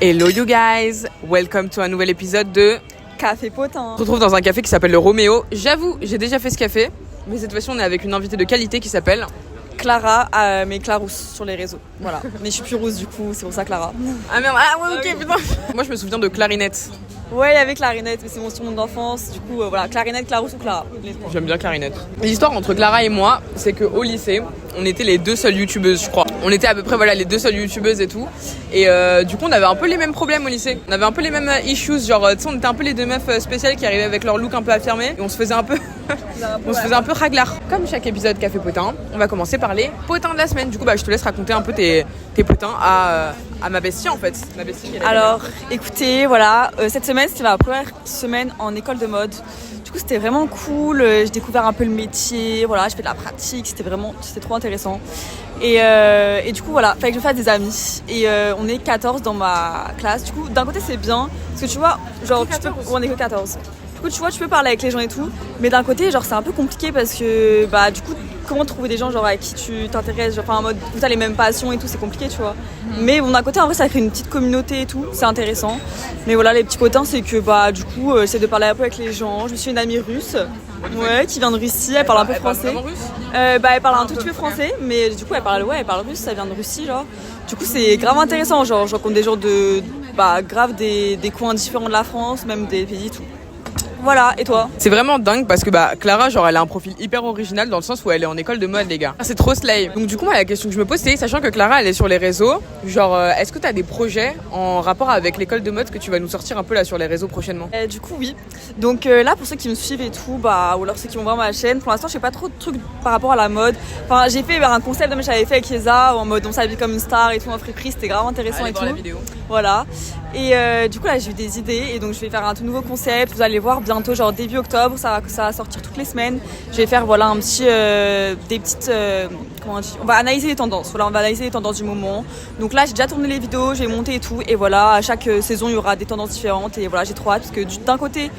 Hello you guys, welcome to un nouvel épisode de Café Potin. On se retrouve dans un café qui s'appelle le Roméo. J'avoue, j'ai déjà fait ce café, mais cette fois-ci on est avec une invitée de qualité qui s'appelle Clara, mais Clarousse sur les réseaux. Voilà. Mais je suis plus rousse du coup, c'est pour ça Clara. Ah merde, ah ouais ok putain. Moi je me souviens de Clarinette. Ouais, avec Clarinette, mais c'est mon surnom d'enfance. Du coup, voilà, Clarinette, Clarousse ou Clara. J'aime bien Clarinette. L'histoire entre Clara et moi, c'est qu'au lycée, on était les deux seules youtubeuses, je crois. On était à peu près les deux seules youtubeuses et tout. Et du coup, on avait un peu les mêmes problèmes au lycée. On avait un peu les mêmes issues, genre, tu sais, on était un peu les deux meufs spéciales qui arrivaient avec leur look un peu affirmé. Et on se faisait un peu, raglard. Comme chaque épisode Café Potin, on va commencer par les potins de la semaine. Du coup, je te laisse raconter un peu tes potins à ma bestie en fait. Ma bestie qui est là. Alors, écoutez, voilà, cette semaine, c'était ma première semaine en école de mode. Du coup, c'était vraiment cool. J'ai découvert un peu le métier. Voilà, je fais de la pratique. C'était trop intéressant. Et du coup, voilà, fallait que je fasse des amis. Et on est 14 dans ma classe. Du coup, d'un côté, c'est bien. Parce que tu vois, genre, on est que 14. Du coup, tu vois, tu peux parler avec les gens et tout. Mais d'un côté, genre, c'est un peu compliqué parce que, du coup, comment trouver des gens genre avec qui tu t'intéresses, genre en mode où t'as les mêmes passions et tout, c'est compliqué, tu vois. Mais bon, d'un côté, en vrai, ça crée une petite communauté et tout, c'est intéressant. Mais voilà, les petits potins, c'est que du coup, j'essaie de parler un peu avec les gens. Je me suis une amie russe, qui vient de Russie, elle parle un peu français. Elle parle russe elle parle un tout petit peu français, mais du coup, elle parle russe, ça vient de Russie, genre. Du coup, c'est grave intéressant, genre, je rencontre des gens de, grave des coins différents de la France, même des pays et tout. Voilà, et toi? C'est vraiment dingue parce que Clara, genre, elle a un profil hyper original dans le sens où elle est en école de mode, les gars. C'est trop slay. Donc du coup, moi, la question que je me pose, c'est, sachant que Clara, elle est sur les réseaux, genre, est-ce que t'as des projets en rapport avec l'école de mode que tu vas nous sortir un peu là sur les réseaux prochainement? Du coup, oui. Donc là, pour ceux qui me suivent et tout, ou alors ceux qui vont voir ma chaîne, pour l'instant, je fais pas trop de trucs par rapport à la mode. Enfin, j'ai fait un concept que j'avais fait avec Yeza, en mode on s'habille comme une star et tout, en friperie, c'était grave intéressant. Allez et voir tout. la vidéo. Voilà. Et du coup, là, j'ai eu des idées et donc je vais faire un tout nouveau concept. Vous allez voir bientôt, genre début octobre, ça va sortir toutes les semaines. Je vais faire un petit, des petites, comment on dit, on va analyser les tendances. Voilà, on va analyser les tendances du moment. Donc là, j'ai déjà tourné les vidéos, j'ai monté et tout. Et voilà, à chaque saison, il y aura des tendances différentes. Et voilà, j'ai trop hâte parce que d'un côté,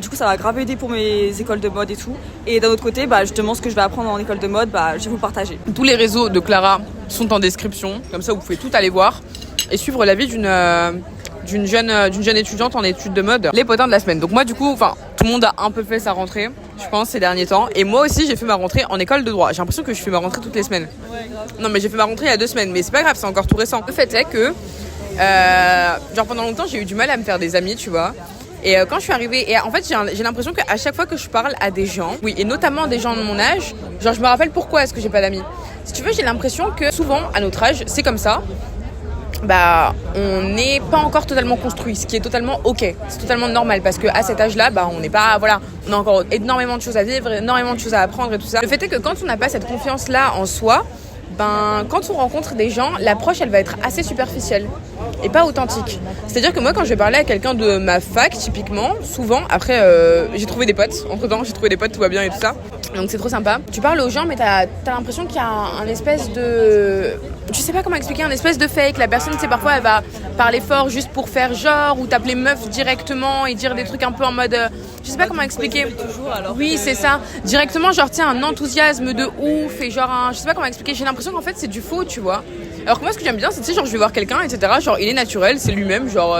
du coup, ça va grave aider pour mes écoles de mode et tout. Et d'un autre côté, justement, ce que je vais apprendre en école de mode, je vais vous le partager. Tous les réseaux de Clara sont en description, comme ça vous pouvez tout aller voir et suivre la vie d'une jeune étudiante en études de mode, les potins de la semaine. Donc moi du coup, tout le monde a un peu fait sa rentrée, je pense, ces derniers temps. Et moi aussi j'ai fait ma rentrée en école de droit. J'ai l'impression que je fais ma rentrée toutes les semaines. Ouais, grave. Non mais j'ai fait ma rentrée il y a 2 semaines, mais c'est pas grave, c'est encore tout récent. Le fait est que, pendant longtemps j'ai eu du mal à me faire des amis, tu vois. Et quand je suis arrivée, et en fait j'ai l'impression qu'à chaque fois que je parle à des gens, oui, et notamment des gens de mon âge, genre je me rappelle pourquoi est-ce que j'ai pas d'amis. Si tu veux, j'ai l'impression que souvent à notre âge, c'est comme ça. On n'est pas encore totalement construit, ce qui est totalement ok, c'est totalement normal parce qu'à cet âge-là, on n'est pas, on a encore énormément de choses à vivre, énormément de choses à apprendre et tout ça. Le fait est que quand on n'a pas cette confiance-là en soi, quand on rencontre des gens, l'approche elle va être assez superficielle et pas authentique. C'est-à-dire que moi quand je vais parler à quelqu'un de ma fac typiquement, souvent après j'ai trouvé des potes, tout va bien et tout ça. Donc c'est trop sympa. Tu parles aux gens mais t'as l'impression qu'il y a un espèce de... Je sais pas comment expliquer, un espèce de fake. La personne, parfois elle va parler fort juste pour faire genre ou t'appeler meuf directement et dire des trucs un peu en mode... je sais pas comment expliquer. Oui, c'est ça. Directement, genre tiens, un enthousiasme de ouf et genre je sais pas comment expliquer. J'ai l'impression qu'en fait c'est du faux, tu vois. Alors que moi ce que j'aime bien c'est genre je vais voir quelqu'un etc. Genre il est naturel, c'est lui-même, genre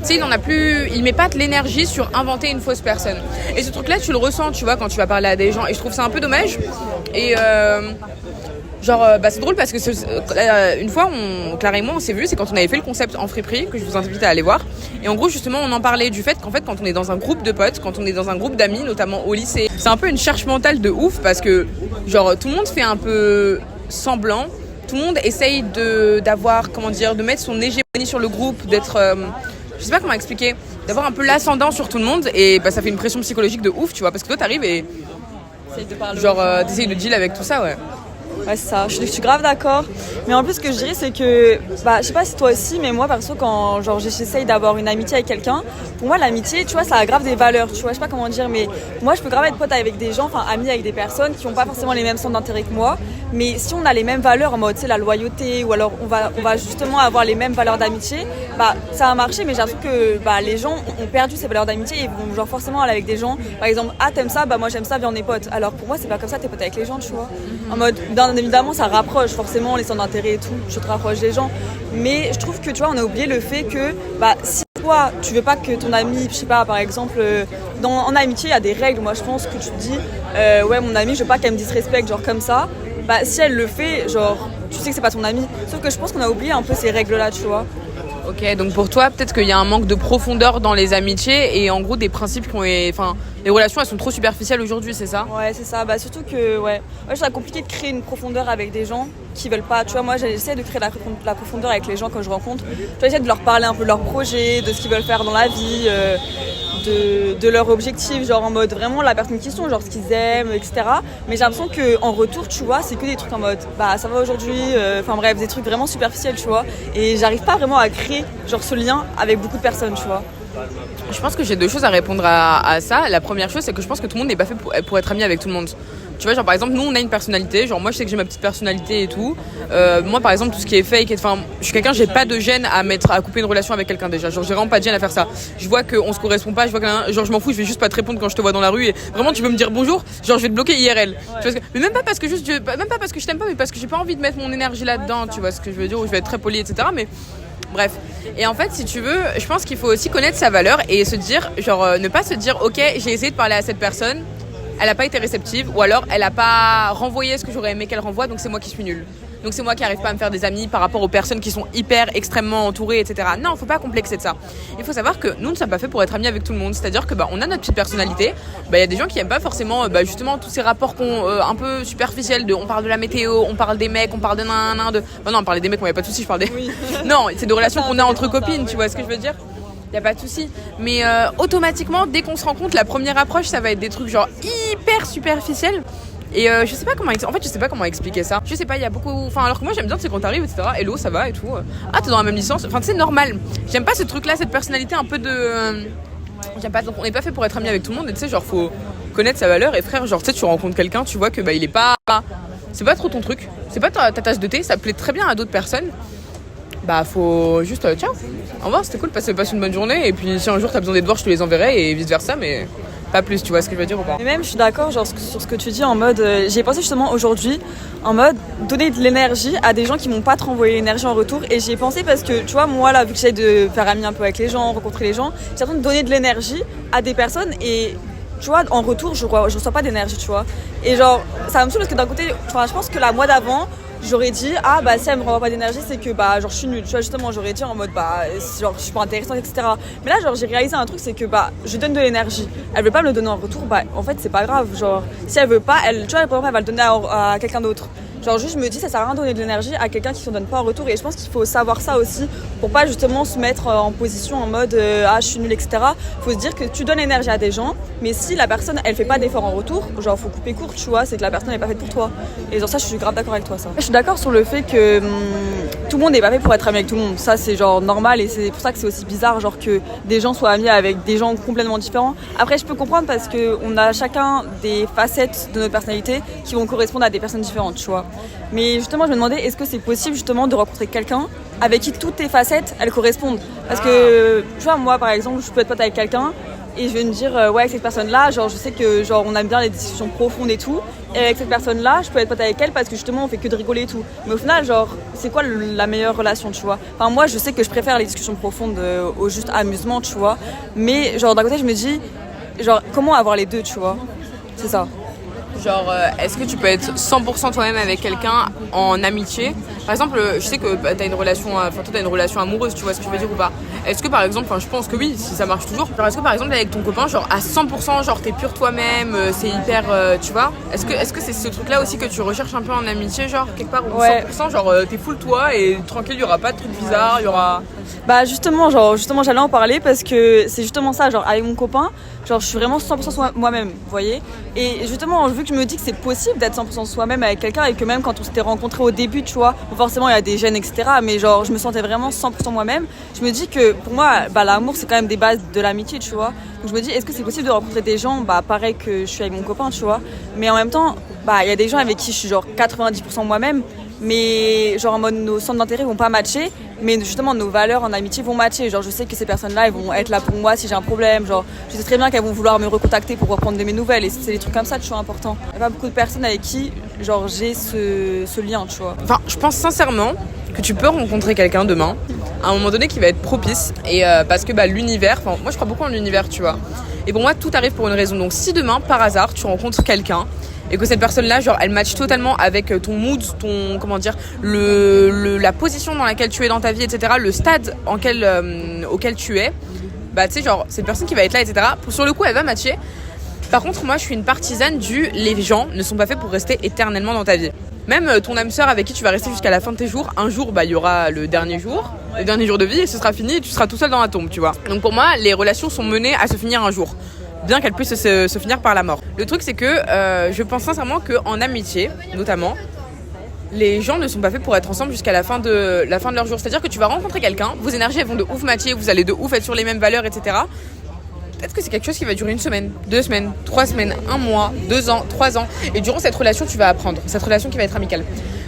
il en a plus, il met pas de l'énergie sur inventer une fausse personne. Et ce truc là tu le ressens, tu vois, quand tu vas parler à des gens et je trouve ça un peu dommage. Et c'est drôle parce que une fois, Clara et moi, on s'est vus, c'est quand on avait fait le concept en friperie, que je vous invite à aller voir. Et en gros, justement, on en parlait du fait qu'en fait, quand on est dans un groupe de potes, quand on est dans un groupe d'amis, notamment au lycée, c'est un peu une charge mentale de ouf parce que, tout le monde fait un peu semblant, tout le monde essaye de mettre son hégémonie sur le groupe, d'être, je sais pas comment expliquer, d'avoir un peu l'ascendant sur tout le monde et ça fait une pression psychologique de ouf, tu vois, parce que toi, t'arrives et t'essayes de deal avec tout ça, ouais. Ouais, c'est ça, je suis grave d'accord. Mais en plus, ce que je dirais, c'est que, je sais pas si toi aussi, mais moi, perso, quand j'essaye d'avoir une amitié avec quelqu'un, pour moi, l'amitié, tu vois, ça a grave des valeurs, tu vois, je sais pas comment dire, mais moi, je peux grave être pote avec des gens, amie avec des personnes qui ont pas forcément les mêmes centres d'intérêt que moi, mais si on a les mêmes valeurs, en mode, tu sais, la loyauté, ou alors on va justement avoir les mêmes valeurs d'amitié, ça a marché, mais j'ai l'impression que, les gens ont perdu ces valeurs d'amitié et vont, forcément aller avec des gens, par exemple, ah, t'aimes ça, moi, j'aime ça, viens, on est potes. Alors, pour moi, c'est pas comme ça, t'es pote avec les gens, tu vois. En mode, d'un bien évidemment, ça rapproche forcément les centres d'intérêt et tout, je te rapproche des gens. Mais je trouve que, tu vois, on a oublié le fait que, si toi, tu veux pas que ton ami, je sais pas, par exemple, en amitié, il y a des règles. Moi, je pense que tu te dis, ouais, mon amie, je veux pas qu'elle me disrespecte, genre comme ça. Si elle le fait, genre, tu sais que c'est pas ton ami. Sauf que je pense qu'on a oublié un peu ces règles-là, tu vois. Ok, donc pour toi, peut-être qu'il y a un manque de profondeur dans les amitiés et en gros des principes qui ont... Enfin, les relations, elles sont trop superficielles aujourd'hui, c'est ça? Ouais, c'est ça. Surtout que, ouais, je trouve ça compliqué de créer une profondeur avec des gens qui veulent pas. Tu vois, moi, j'essaie de créer la profondeur avec les gens quand je rencontre. J'essaie de leur parler un peu de leur projet, de ce qu'ils veulent faire dans la vie, de leur objectif, genre en mode vraiment la personne qui sont, genre ce qu'ils aiment, etc. Mais j'ai l'impression qu'en retour, tu vois, c'est que des trucs en mode, ça va aujourd'hui, enfin bref, des trucs vraiment superficiels, tu vois. Et j'arrive pas vraiment à créer, genre, ce lien avec beaucoup de personnes, tu vois. Je pense que j'ai 2 choses à répondre à ça. La première chose, c'est que je pense que tout le monde n'est pas fait pour être ami avec tout le monde. Tu vois, genre par exemple, nous on a une personnalité, genre moi je sais que j'ai ma petite personnalité et tout. Moi par exemple, tout ce qui est fake, enfin, je suis quelqu'un, j'ai pas de gêne à couper une relation avec quelqu'un déjà. Genre j'ai vraiment pas de gêne à faire ça. Je vois qu'on se correspond pas, je vois genre je m'en fous, je vais juste pas te répondre quand je te vois dans la rue et vraiment tu veux me dire bonjour, genre je vais te bloquer IRL. Ouais. Tu vois mais même pas parce que je t'aime pas, mais parce que j'ai pas envie de mettre mon énergie là-dedans, tu vois ce que je veux dire, où je vais être très poli, etc. Mais bref. Et en fait, si tu veux, je pense qu'il faut aussi connaître sa valeur et se dire, genre, ne pas se dire, ok, j'ai essayé de parler à cette personne, elle n'a pas été réceptive, ou alors elle n'a pas renvoyé ce que j'aurais aimé qu'elle renvoie, donc c'est moi qui suis nulle. Donc c'est moi qui n'arrive pas à me faire des amis par rapport aux personnes qui sont hyper, extrêmement entourées, etc. Non, il ne faut pas complexer de ça. Il faut savoir que nous ne sommes pas faits pour être amis avec tout le monde. C'est-à-dire que on a notre petite personnalité. Il y a des gens qui n'aiment pas forcément justement tous ces rapports un peu superficiels. On parle de la météo, on parle des mecs, on parle de non, on parlait des mecs, il n'y a pas de souci, je parle des... Oui. Non, c'est des relations qu'on a entre copines, tu vois ce que je veux dire? Y a pas de souci. Mais automatiquement, dès qu'on se rencontre, la première approche, ça va être des trucs genre hyper superficiels. Et je sais pas comment expliquer ça. Je sais pas, il y a beaucoup... Enfin, alors que moi j'aime bien, c'est quand t'arrives, etc. Hello, ça va et tout. Ah, t'es dans la même licence. Enfin, c'est normal. J'aime pas ce truc-là, cette personnalité un peu de... J'aime pas. Donc on n'est pas fait pour être amis avec tout le monde. Et tu sais, genre, faut connaître sa valeur. Et frère, genre, tu sais, tu rencontres quelqu'un, tu vois que il est pas... C'est pas trop ton truc. C'est pas ta tasse de thé. Ça plaît très bien à d'autres personnes. Faut juste... ciao. Au revoir, c'était cool. Passe une bonne journée. Et puis si un jour t'as besoin des devoirs, je te les enverrai. Et vice versa, mais... Pas plus, tu vois ce que je veux dire ou pas? Mais même, je suis d'accord genre, sur ce que tu dis en mode... j'y ai pensé justement aujourd'hui, en mode donner de l'énergie à des gens qui m'ont pas te renvoyer l'énergie en retour. Et j'y ai pensé parce que, tu vois, moi là, vu que j'essaie de faire ami un peu avec les gens, rencontrer les gens, j'ai l'impression de donner de l'énergie à des personnes et... Tu vois, en retour, je reçois pas d'énergie, tu vois. Et genre, ça me saoule parce que d'un côté, je pense que la moi d'avant, j'aurais dit, si elle me renvoie pas d'énergie, c'est que genre je suis nulle. Tu vois, justement, j'aurais dit en mode genre je suis pas intéressante, etc. Mais là, genre j'ai réalisé un truc, c'est que je donne de l'énergie. Elle veut pas me le donner en retour, en fait c'est pas grave. Genre si elle veut pas, elle va le donner à quelqu'un d'autre. Genre juste je me dis ça sert à rien de donner de l'énergie à quelqu'un qui s'en donne pas en retour. Et je pense qu'il faut savoir ça aussi pour pas justement se mettre en position en mode je suis nulle, etc. Faut se dire que tu donnes l'énergie à des gens, mais si la personne elle fait pas d'effort en retour, genre faut couper court, tu vois, c'est que la personne n'est pas faite pour toi. Et genre ça je suis grave d'accord avec toi ça. Je suis d'accord sur le fait que tout le monde n'est pas fait pour être ami avec tout le monde. Ça c'est genre normal et c'est pour ça que c'est aussi bizarre genre que des gens soient amis avec des gens complètement différents. Après je peux comprendre parce que on a chacun des facettes de notre personnalité qui vont correspondre à des personnes différentes, tu vois. Mais justement je me demandais est-ce que c'est possible justement de rencontrer quelqu'un avec qui toutes tes facettes elles correspondent. Parce que tu vois moi par exemple je peux être pote avec quelqu'un et je vais me dire ouais avec cette personne là genre je sais que genre on aime bien les discussions profondes et tout. Et avec cette personne là je peux être pote avec elle parce que justement on fait que de rigoler et tout. Mais au final genre c'est quoi la meilleure relation, tu vois. Enfin moi je sais que je préfère les discussions profondes au juste amusement, tu vois. Mais genre d'un côté je me dis genre comment avoir les deux, tu vois. C'est ça. Genre, est-ce que tu peux être 100% toi-même avec quelqu'un en amitié? Par exemple, je sais que t'as une relation, toi t'as une relation amoureuse, tu vois ce que je veux dire ou pas? Est-ce que par exemple, je pense que oui, si ça marche toujours. Genre, est-ce que par exemple avec ton copain, genre à 100%, genre t'es pur toi-même, c'est hyper, tu vois? Est-ce que c'est ce truc-là aussi que tu recherches un peu en amitié, genre quelque part où 100%, genre t'es full toi et tranquille, il y aura pas de trucs bizarres, il y aura. Justement j'allais en parler parce que c'est justement ça, genre avec mon copain, genre je suis vraiment 100% moi-même, vous voyez. Et justement vu que je me dis que c'est possible d'être 100% soi-même avec quelqu'un et que même quand on s'était rencontrés au début, tu vois, forcément il y a des gênes, etc. Mais genre je me sentais vraiment 100% moi-même. Je me dis que pour moi l'amour c'est quand même des bases de l'amitié, tu vois. Donc je me dis est-ce que c'est possible de rencontrer des gens pareil que je suis avec mon copain, tu vois. Mais en même temps il y a des gens avec qui je suis genre 90% moi-même. Mais genre en mode nos centres d'intérêt vont pas matcher, mais justement nos valeurs en amitié vont matcher. Genre je sais que ces personnes-là elles vont être là pour moi si j'ai un problème. Genre je sais très bien qu'elles vont vouloir me recontacter pour reprendre de mes nouvelles et c'est des trucs comme ça, toujours important. Il y a pas beaucoup de personnes avec qui genre j'ai ce lien, tu vois. Enfin, je pense sincèrement que tu peux rencontrer quelqu'un demain, à un moment donné qui va être propice, et parce que l'univers, enfin moi je crois beaucoup en l'univers, tu vois. Et pour moi tout arrive pour une raison. Donc si demain par hasard tu rencontres quelqu'un et que cette personne-là, genre, elle match totalement avec ton mood, ton, comment dire, la position dans laquelle tu es dans ta vie, etc., le stade auquel tu es, tu sais, genre, c'est une personne qui va être là, etc., sur le coup, elle va matcher. Par contre, moi, je suis une partisane les gens ne sont pas faits pour rester éternellement dans ta vie. Même ton âme sœur avec qui tu vas rester jusqu'à la fin de tes jours, un jour, il y aura le dernier jour de vie, et ce sera fini, et tu seras tout seul dans la tombe, tu vois. Donc pour moi, les relations sont menées à se finir un jour, bien qu'elle puisse se finir par la mort. Le truc, c'est que je pense sincèrement qu'en amitié, notamment, les gens ne sont pas faits pour être ensemble jusqu'à la fin de leur jour. C'est-à-dire que tu vas rencontrer quelqu'un, vos énergies elles vont de ouf matcher, vous allez de ouf être sur les mêmes valeurs, etc. Peut-être que c'est quelque chose qui va durer 1 semaine, 2 semaines, 3 semaines, 1 mois, 2 ans, 3 ans. Et durant cette relation, tu vas apprendre. Cette relation qui va être amicale.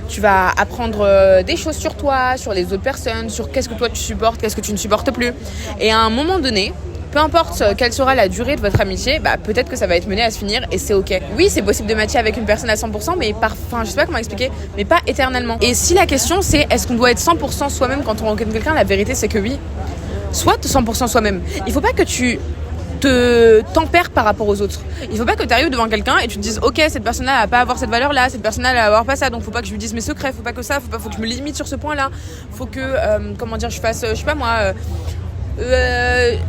Tu vas apprendre des choses sur toi, sur les autres personnes, sur qu'est-ce que toi tu supportes, qu'est-ce que tu ne supportes plus. Et à un moment donné, peu importe quelle sera la durée de votre amitié, peut-être que ça va être mené à se finir et c'est ok. Oui, c'est possible de matcher avec une personne à 100%, mais je sais pas comment expliquer, mais pas éternellement. Et si la question c'est est-ce qu'on doit être 100% soi-même quand on rencontre quelqu'un, la vérité c'est que oui. Sois 100% soi-même. Il faut pas que tu tempères par rapport aux autres. Il faut pas que tu arrives devant quelqu'un et tu te dises ok, cette personne-là elle va pas avoir cette valeur-là, cette personne-là elle va avoir pas ça, donc faut pas que je lui dise mes secrets, faut pas que ça, faut que je me limite sur ce point-là, faut que je fasse, je sais pas moi.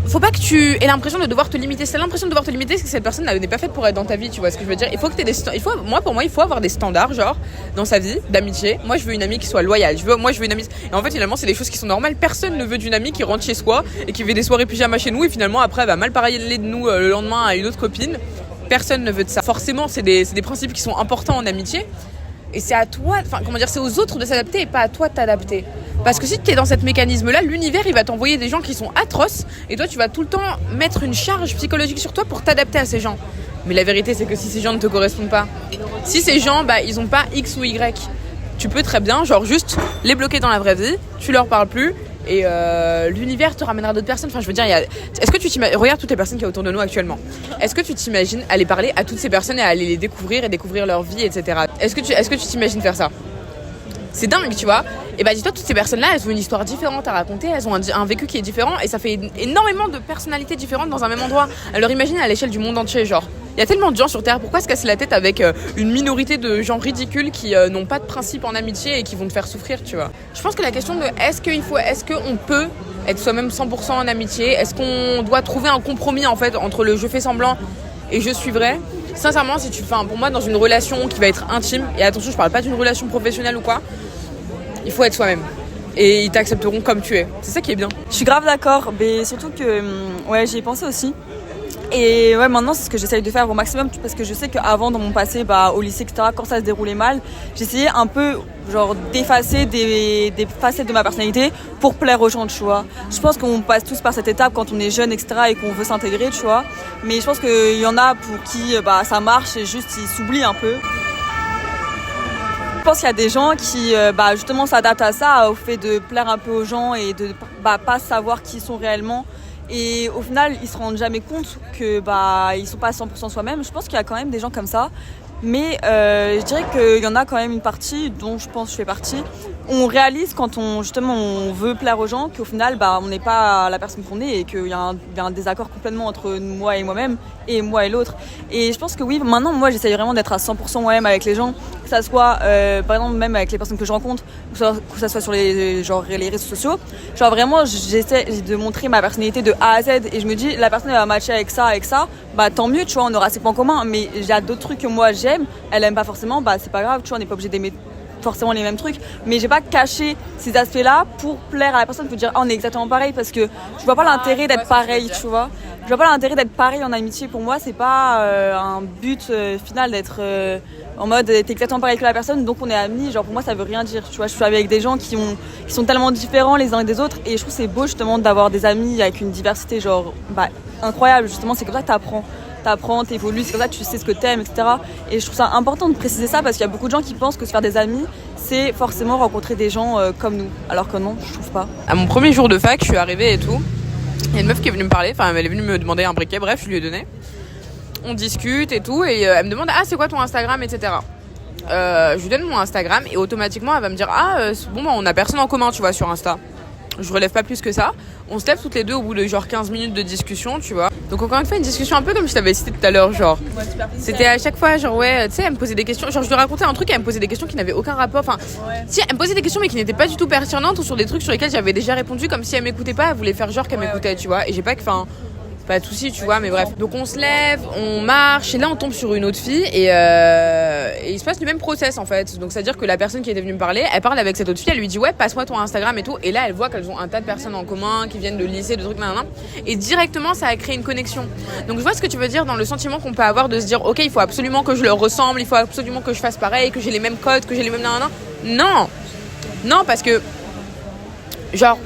Faut pas que tu aies l'impression de devoir te limiter. Si t'as l'impression de devoir te limiter, c'est que cette personne n'est pas faite pour être dans ta vie, tu vois ce que je veux dire. Il faut que pour moi, il faut avoir des standards, genre, dans sa vie, d'amitié. Moi, je veux une amie qui soit loyale. Je veux une amie. Et en fait, finalement, c'est des choses qui sont normales. Personne ne veut d'une amie qui rentre chez soi et qui fait des soirées pyjama chez nous et finalement, après, elle va mal parler de nous le lendemain à une autre copine. Personne ne veut de ça. Forcément, c'est des principes qui sont importants en amitié. Et c'est à toi, c'est aux autres de s'adapter et pas à toi de t'adapter. Parce que si tu es dans ce mécanisme-là, l'univers, il va t'envoyer des gens qui sont atroces et toi, tu vas tout le temps mettre une charge psychologique sur toi pour t'adapter à ces gens. Mais la vérité, c'est que si ces gens ne te correspondent pas, si ces gens, ils ont pas X ou Y, tu peux très bien, genre, juste les bloquer dans la vraie vie, tu leur parles plus et l'univers te ramènera d'autres personnes. Enfin, je veux dire, est-ce que tu t'imagines, regarde toutes les personnes qu'il y a autour de nous actuellement. Est-ce que tu t'imagines aller parler à toutes ces personnes et aller les découvrir et découvrir leur vie, etc. Est-ce que tu t'imagines faire ça? C'est dingue, tu vois. Et dis-toi, toutes ces personnes-là, elles ont une histoire différente à raconter, elles ont un vécu qui est différent et ça fait énormément de personnalités différentes dans un même endroit. Alors imagine à l'échelle du monde entier, genre. Il y a tellement de gens sur Terre, pourquoi se casser la tête avec une minorité de gens ridicules qui n'ont pas de principe en amitié et qui vont te faire souffrir, tu vois. Je pense que la question de est-ce qu'on peut être soi-même 100% en amitié, est-ce qu'on doit trouver un compromis en fait entre le je fais semblant et je suis vrai. Sincèrement, pour moi, dans une relation qui va être intime, et attention, je parle pas d'une relation professionnelle ou quoi, il faut être soi-même. Et ils t'accepteront comme tu es. C'est ça qui est bien. Je suis grave d'accord, mais surtout que j'y ai pensé aussi. Et maintenant c'est ce que j'essaye de faire au maximum parce que je sais qu'avant dans mon passé au lycée etc, quand ça se déroulait mal, j'essayais un peu genre d'effacer des facettes de ma personnalité pour plaire aux gens, tu vois. Je pense qu'on passe tous par cette étape quand on est jeune etc et qu'on veut s'intégrer, tu vois. Mais je pense qu'il y en a pour qui ça marche et juste ils s'oublient un peu. Je pense qu'il y a des gens qui justement s'adaptent à ça, au fait de plaire un peu aux gens et de pas savoir qui ils sont réellement. Et au final, ils se rendent jamais compte que ils sont pas 100% soi-même. Je pense qu'il y a quand même des gens comme ça. Mais je dirais qu'il y en a quand même une partie, dont je pense que je fais partie. On réalise quand on veut plaire aux gens qu'au final, on n'est pas la personne qu'on est et qu'il y a un désaccord complètement entre moi et moi-même et moi et l'autre. Et je pense que oui, maintenant, moi, j'essaye vraiment d'être à 100% moi-même avec les gens. Que ça soit, par exemple, même avec les personnes que je rencontre, que ça soit sur les réseaux sociaux. Genre vraiment, j'essaie de montrer ma personnalité de A à Z et je me dis, la personne elle va matcher avec ça, tant mieux, tu vois, on aura ces points communs. Mais j'ai d'autres trucs que moi j'aime, elle aime pas forcément, c'est pas grave, tu vois, on n'est pas obligé d'aimer forcément les mêmes trucs, mais j'ai pas caché ces aspects-là pour plaire à la personne, pour dire on est exactement pareil, parce que je vois pas l'intérêt d'être pareil, tu vois. Je vois pas l'intérêt d'être pareil en amitié. Pour moi, c'est pas un but final d'être en mode t'es exactement pareil que la personne, donc on est amis. Genre pour moi, ça veut rien dire, tu vois. Je suis avec des gens qui sont tellement différents les uns des autres, et je trouve c'est beau justement d'avoir des amis avec une diversité incroyable. Justement, c'est comme ça que t'apprends, t'évolues, c'est comme ça que tu sais ce que t'aimes, etc. Et je trouve ça important de préciser ça parce qu'il y a beaucoup de gens qui pensent que se faire des amis, c'est forcément rencontrer des gens comme nous. Alors que non, je trouve pas. À mon premier jour de fac, je suis arrivée et tout. Il y a une meuf qui est venue me parler, elle est venue me demander un briquet, bref, je lui ai donné. On discute et tout, et elle me demande c'est quoi ton Instagram, etc. je lui donne mon Instagram et automatiquement elle va me dire bon bah on a personne en commun, tu vois, sur Insta. Je relève pas plus que ça. On se lève toutes les deux au bout de genre 15 minutes de discussion, tu vois. Donc encore une fois, une discussion un peu comme je t'avais cité tout à l'heure, genre. Ouais, c'était à chaque fois, genre ouais, tu sais, elle me posait des questions. Genre je lui racontais un truc, elle me posait des questions qui n'avaient aucun rapport. Enfin, si elle me posait des questions mais qui n'étaient pas du tout pertinentes ou sur des trucs sur lesquels j'avais déjà répondu, comme si elle m'écoutait pas, elle voulait faire genre qu'elle m'écoutait, tu vois. Et j'ai pas que, enfin, pas de soucis, tu vois, mais bref. Donc on se lève, on marche, et là on tombe sur une autre fille, et il se passe le même process en fait. Donc c'est à dire que la personne qui était venue me parler, elle parle avec cette autre fille, elle lui dit ouais, passe-moi ton Instagram et tout, et là elle voit qu'elles ont un tas de personnes en commun, qui viennent de lycée, de trucs, nanana, et directement ça a créé une connexion. Donc je vois ce que tu veux dire dans le sentiment qu'on peut avoir de se dire ok, il faut absolument que je leur ressemble, il faut absolument que je fasse pareil, que j'ai les mêmes codes, que j'ai les mêmes nanana. Non, parce que genre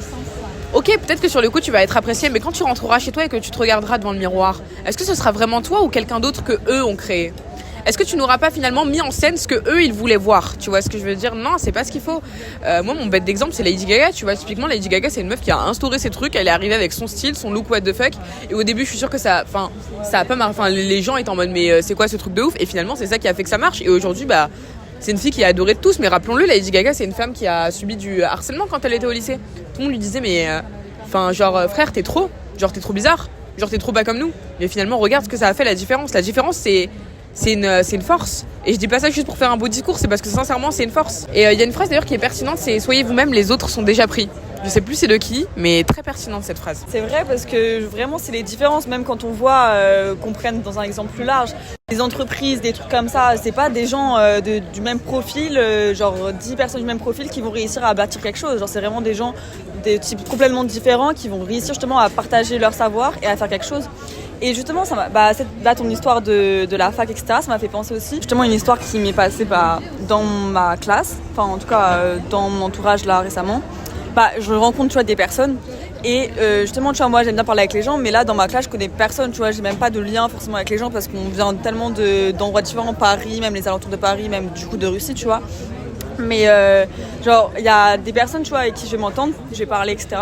ok, peut-être que sur le coup tu vas être apprécié, mais quand tu rentreras chez toi et que tu te regarderas devant le miroir, est-ce que ce sera vraiment toi ou quelqu'un d'autre que eux ont créé ? Est-ce que tu n'auras pas finalement mis en scène ce que eux ils voulaient voir ? Tu vois ce que je veux dire ? Non, c'est pas ce qu'il faut. Moi, mon bête d'exemple, c'est Lady Gaga. Tu vois, typiquement, Lady Gaga, c'est une meuf qui a instauré ses trucs. Elle est arrivée avec son style, son look what the fuck. Et au début, je suis sûre que ça a pas marché. Enfin, les gens étaient en mode, mais c'est quoi ce truc de ouf ? Et finalement, c'est ça qui a fait que ça marche. Et aujourd'hui, bah. C'est une fille qui est adorée de tous, mais rappelons-le, Lady Gaga, c'est une femme qui a subi du harcèlement quand elle était au lycée. Tout le monde lui disait, mais frère, t'es trop bizarre, genre t'es trop bas comme nous. Mais finalement, regarde ce que ça a fait, la différence. La différence, c'est une force. Et je dis pas ça juste pour faire un beau discours, c'est parce que sincèrement, c'est une force. Et il y a une phrase d'ailleurs qui est pertinente, c'est soyez vous-même, les autres sont déjà pris. Je sais plus c'est de qui, mais très pertinente cette phrase. C'est vrai parce que vraiment c'est les différences, même quand on voit, qu'on prenne dans un exemple plus large, des entreprises, des trucs comme ça, c'est pas des gens du même profil, genre 10 personnes du même profil qui vont réussir à bâtir quelque chose. Genre c'est vraiment des gens des types complètement différents qui vont réussir justement à partager leur savoir et à faire quelque chose. Et justement, ça là, ton histoire de la fac, etc., ça m'a fait penser aussi justement une histoire qui m'est passée dans ma classe, enfin en tout cas dans mon entourage là récemment. Je rencontre, tu vois, des personnes et justement, tu vois, moi j'aime bien parler avec les gens, mais là dans ma classe je connais personne, tu vois, j'ai même pas de lien forcément avec les gens parce qu'on vient tellement d'endroits différents, Paris, même les alentours de Paris, même du coup de Russie, tu vois. Mais genre il y a des personnes, tu vois, avec qui je vais m'entendre, je vais parler, etc.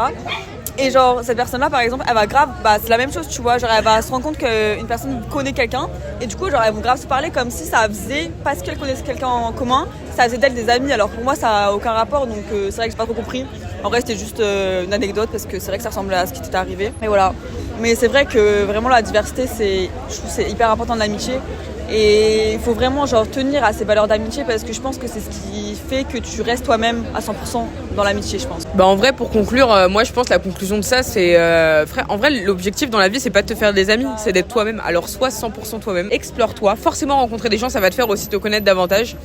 Et genre cette personne là par exemple elle va grave, c'est la même chose, tu vois, genre elle va se rendre compte qu'une personne connaît quelqu'un et du coup genre elles vont grave se parler comme si ça faisait, parce qu'elles connaissent quelqu'un en commun, ça faisait d'elles des amis, alors pour moi ça a aucun rapport, donc c'est vrai que j'ai pas trop compris. En vrai c'était juste une anecdote parce que c'est vrai que ça ressemblait à ce qui t'était arrivé, mais voilà. Mais c'est vrai que vraiment la diversité, je trouve c'est hyper important de l'amitié. Et il faut vraiment genre tenir à ces valeurs d'amitié parce que je pense que c'est ce qui fait que tu restes toi-même à 100% dans l'amitié, je pense. En vrai, pour conclure, moi je pense que la conclusion de ça c'est frère, en vrai l'objectif dans la vie c'est pas de te faire des amis, c'est d'être toi-même. Alors sois 100% toi-même, explore-toi, forcément rencontrer des gens ça va te faire aussi te connaître davantage.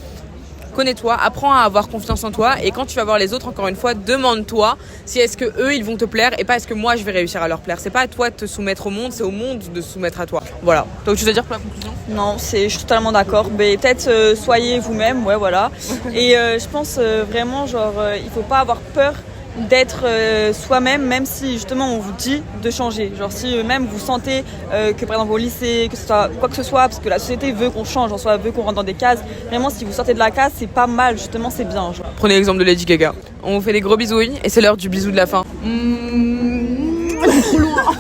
Connais-toi, apprends à avoir confiance en toi et quand tu vas voir les autres, encore une fois, demande-toi si est-ce que eux ils vont te plaire et pas est-ce que moi je vais réussir à leur plaire. C'est pas à toi de te soumettre au monde, c'est au monde de se soumettre à toi. Voilà. T'as autre chose à dire pour la conclusion ? Non, je suis totalement d'accord. Mais peut-être soyez vous-même, ouais voilà. Et je pense vraiment genre il faut pas avoir peur d'être soi-même, même si justement on vous dit de changer. Genre si même vous sentez que par exemple au lycée, que ce soit quoi que ce soit, parce que la société veut qu'on change, en soi veut qu'on rentre dans des cases. Vraiment si vous sortez de la case, c'est pas mal, justement c'est bien. Genre. Prenez l'exemple de Lady Gaga. On vous fait des gros bisous et c'est l'heure du bisou de la fin. Trop loin.